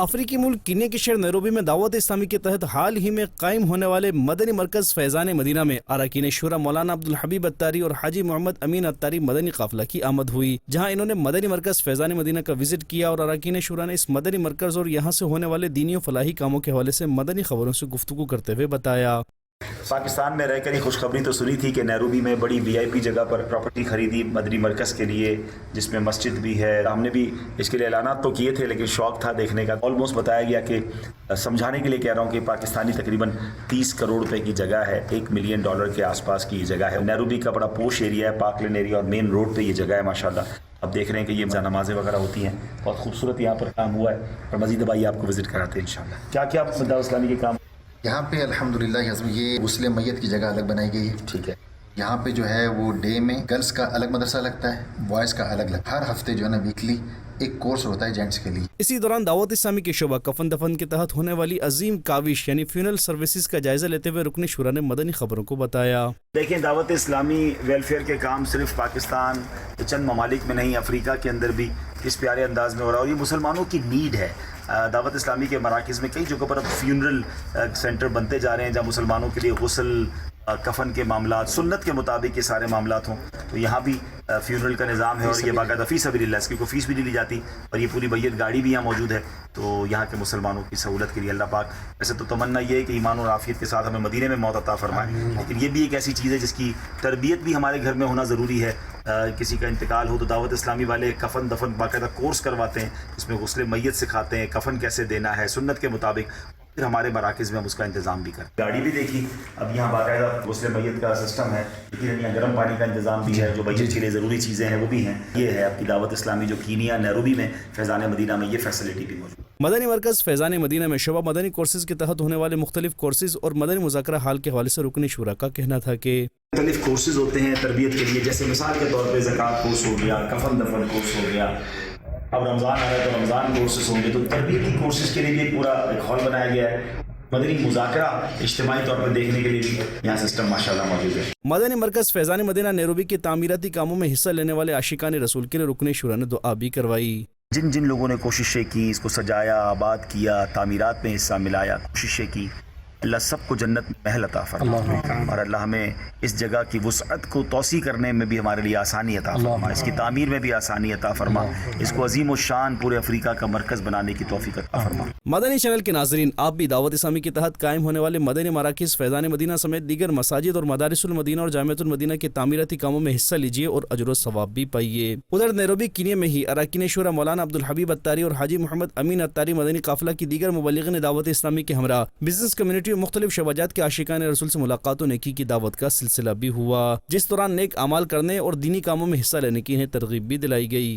अफ्रीकी मुल्क कीनिया के शहर नैरोबी में दावत इस्लामी के तहत हाल ही में कायम होने वाले मदनी मरकज फैज़ान मदीना में अरकान शुरा मौलाना अब्दुल हबीब अत्तारी और हाजी मोहम्मद अमीन अत्तारी मदनी काफिला की आमद हुई, जहां इन्होंने मदनी मरकज फैज़ान मदीना का विजिट किया और अरकान शुरा ने इस मदनी मरकज और यहां से होने वाले दीनी और फलाही कामों के हवाले से मदनी खबरों से गुफ्तगू करते हुए बताया। पाकिस्तान में रहकर ही खुशखबरी तो सुनी थी कि नैरोबी में बड़ी वीआईपी जगह पर प्रॉपर्टी खरीदी मदनी मरकज़ के लिए, जिसमें मस्जिद भी है। हमने भी इसके लिए ऐलानात तो किए थे, लेकिन शौक़ था देखने का। ऑलमोस्ट बताया गया कि समझाने के लिए कह रहा हूँ कि पाकिस्तानी तकरीबन 30 करोड़ रुपए की जगह है, $1 मिलियन के आसपास की ये जगह है। नैरोबी का बड़ा पोश एरिया है, पार्कलैंड एरिया, और मेन रोड पर ये जगह है माशाल्लाह। अब देख रहे हैं कि ये नमाज़ें वगैरह होती हैं, बहुत खूबसूरत यहाँ पर काम हुआ है। और मज़ीद भाई आपको विज़िट कराते हैं इंशाल्लाह। क्या क्या दावत इस्लामी के काम यहाँ पे अल्हम्दुलिल्लाह ये गुस्ले मैयत की जगह अलग बनाई गई है। ठीक है। यहाँ पे जो है वो डे में गर्ल्स का अलग मदरसा लगता है, बॉयज़ का अलग लगता है। हर हफ्ते जो है ना वीकली एक कोर्स होता है जेंट्स के लिए। इसी दौरान दावत इस्लामी के शोबा कफन दफन के तहत होने वाली अजीम काविश यानी फ्यूनरल सर्विसेज का जायजा लेते हुए रुकन शुरा ने मदनी खबरों को बताया। देखिए, दावत इस्लामी वेलफेयर के काम सिर्फ पाकिस्तान के चंद ममालिक में नहीं, अफ्रीका के अंदर भी इस प्यारे अंदाज में हो रहा है, और ये मुसलमानों की नीड है। दावत इस्लामी के मराकिज़ में कई जगहों पर अब फ्यूनरल सेंटर बनते जा रहे हैं, जहाँ मुसलमानों के लिए गुस्ल, कफन के मामला सुन्नत के मुताबिक ये सारे मामलात हों। तो यहाँ भी फ्यूनरल का निज़ाम है, और ये बाकायदा फ़ी सबीलिल्लाह, इसकी कोई फ़ीस भी नहीं ली जाती, और ये पूरी मैयत गाड़ी भी यहाँ मौजूद है। तो यहाँ के मुसलमानों की सहूलत के लिए अल्लाह पाक, वैसे तो तमन्ना ये है कि ईमान और आफियत के साथ हमें मदीने में मौत अता फरमाए, लेकिन ये भी एक ऐसी चीज़ है जिसकी तरबियत भी हमारे घर में होना ज़रूरी है। किसी का इंतकाल हो तो दावत इस्लामी वाले कफन दफन बाकायदा कोर्स करवाते हैं, इसमें गुस्ले मैयत सिखाते हैं, कफन कैसे देना है सुन्नत के मुताबिक। फिर हमारे मराकिज़ में हम उसका इंतज़ाम भी करें। गाड़ी भी देखी, अब यहाँ बाकायदा गुस्ले मैयत का सिस्टम है, लेकिन यहाँ गर्म पानी का इंतज़ाम भी है, जो मैयत के लिए ज़रूरी चीज़ें हैं वो भी हैं। ये है आपकी दावत इस्लामी जो कीनिया नैरोबी में फैज़ान मदीना में ये फैसिलिटी भी मौजूद है। मदनी मरकज़ फैज़ान मदीना में शोबा मदनी कोर्सेज के तहत होने वाले मुख्तलिफ कोर्सेज और मदनी मुज़ाकरा हाल के हवाले से रुकन शुरा का कहना था कि मुख्तलिफ कोर्सेज होते हैं तरबियत के लिए, जैसे मिसाल के तौर पर ज़कात कोर्स हो गया, कफन दफन कोर्स हो गया। अब रमज़ान आ रहा है तो रमज़ान कोर्सेज होंगे, तो तरबियती कोर्सेज के लिए भी पूरा एक हॉल बनाया गया है। मदनी मुज़ाकरा इज्तिमाई तौर पर देखने के लिए भी यहाँ सिस्टम माशाल्लाह मौजूद है। मदनी मरकज़ फैज़ान मदीना नैरोबी के तामीराती कामों में हिस्सा लेने वाले आशिकान रसूल के लिए रुकन शुरा ने दुआ भी करवाई। जिन जिन लोगों ने कोशिशें की, इसको सजाया, आबाद किया, तामीरात में हिस्सा मिलाया, कोशिशें की, अल्लाह सबको जन्नत में महल अता फरमाए, और अल्लाह हमें इस जगह की वुसअत को तौसी करने में भी हमारे लिए आसानी अता फरमा, इसकी तामीर में भी आसानी अता फरमा, इसको अजीम व शान पूरे अफ्रीका का मरकज़ बनाने की तौफीक अता फरमा। मदनी चैनल के नाज़रीन, आप भी दावत इस्लामी के तहत कायम होने वाले मदनी मराकिज़ फैज़ान मदीना समेत दीगर मसाजिद और मदारिसुल मदीना और जामिअतुल मदीना के तामीराती कामों में हिस्सा लीजिए और अजर व सवाब भी पाइए। उधर नैरोबी कीनिया में ही अरकान शुरा मौलाना अब्दुल हबीब अत्तारी और हाजी मोहम्मद अमीन अत्तारी मदनी काफिला की दीगर मुबल्लिगीन दावत इस्लामी के हमरा बिजनेस कम्युनिटी और मुख्तलिफ शबाजात के आशिकान रसूल से मुलाकात और नेकी की दावत का सिलसिला भी हुआ, जिस दौरान नेक अमाल करने और दीनी कामों में हिस्सा लेने की तरगीब भी दिलाई गई।